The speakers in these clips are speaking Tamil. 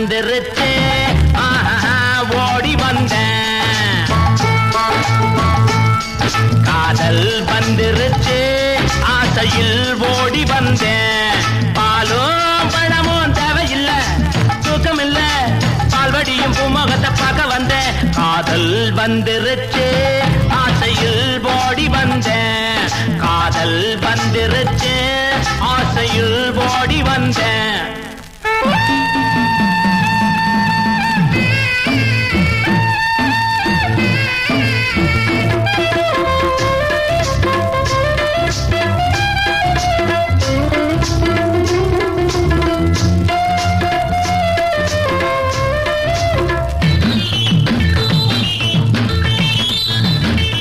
வந்துருச்சு ஓடி வந்தேன். காதல் வந்துருச்சு ஆசையில் ஓடி வந்தேன். பாலும் பழமும் தேவையில்லை, தூக்கம் இல்ல, பால்வடியும் பூமுகத்தை பார்க்க வந்தேன். காதல் வந்துருச்சு ஆசையில் ஓடி வந்தேன். காதல் வந்துருச்சு ஆசையில் ஓடி வந்தேன்.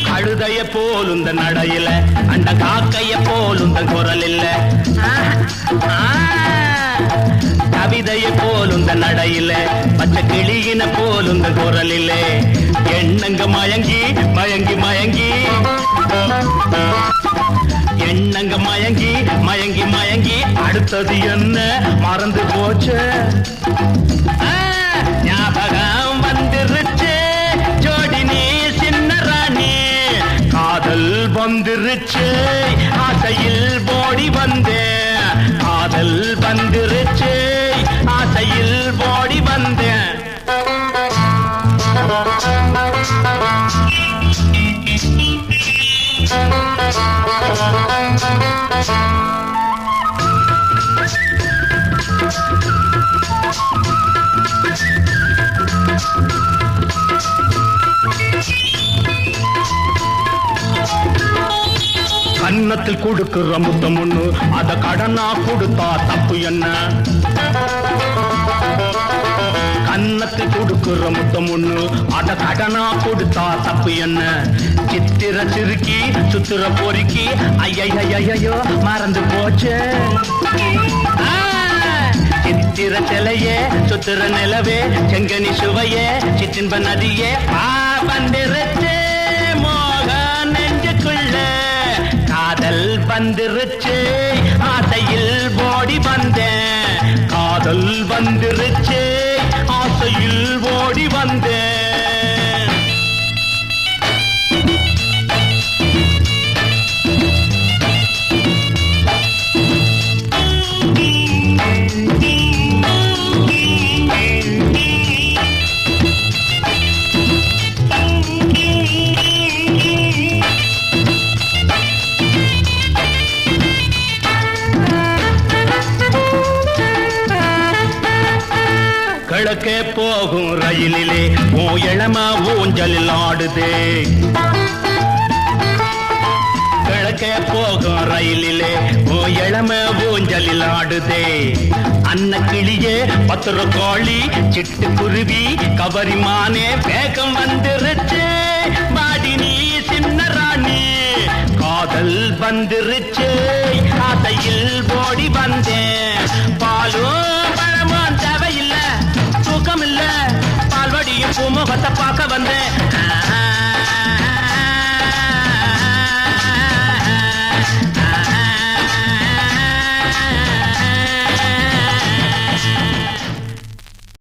கழுதைய போலுந்த நடையில அந்த காக்கைய போலுந்த குரல் இல்ல. கவிதைய போலுந்த நடையில பச்சை கிளியின போலுந்த குரல் இல்ல. எண்ணங்க மயங்கி மயங்கி மயங்கி எண்ணங்க மயங்கி மயங்கி மயங்கி அடுத்தது என்ன மறந்து போச்சு. ஞாபகம் வந்துருச்சு ஜோடி நீ சின்ன ராணி. காதல் வந்துருச்சு ஆசையில் ஓடி வந்தேன். காதல் வந்துருச்சு ஆசையில் ஓடி வந்தேன். கன்னத்தில் கொடுக்கிற முத்தம் ஒண்ணு அத கடனா கொடுத்தா தப்பு என்ன. கன்னத்தில் கொடுக்கிற முத்தம் ஒண்ணு அத கடனா கொடுத்தா தப்பு என்ன. சித்திர சிறுக்கி சுத்திர பொறுக்கி ஐயோ மறந்து போச்சு. சித்திர சிலையே சுத்திர நிலவே செங்கனி சுவையே சிற்றின்ப நதியே வந்துருச்சு மோக நெஞ்சுக்குள்ள. காதல் வந்துருச்சு ஆசையில் ஓடி வந்தேன். காதல் வந்துருச்சு ஆசையில் ஓடி வந்தேன். கிழக்கே போகும் ரயிலிலே ஓ இளம ஊஞ்சலில் ஆடுதே. கிழக்கே போகும் ரயிலிலே ஓ இளம ஊஞ்சலில் ஆடுதே. அன்ன கிளியே பத்திர கோழி சிட்டு குருவி கவரிமானே வேகம் வந்துருச்சு பாடி நீ சின்ன ராணி. காதல் வந்துருச்சு ஆசையில் ஓடி வந்தேன். பாலும் பழமும் தேவையில்லை, தூக்கம் இல்ல, பால்வடியும் பூமுகத்தை பார்க்க வந்தேன்.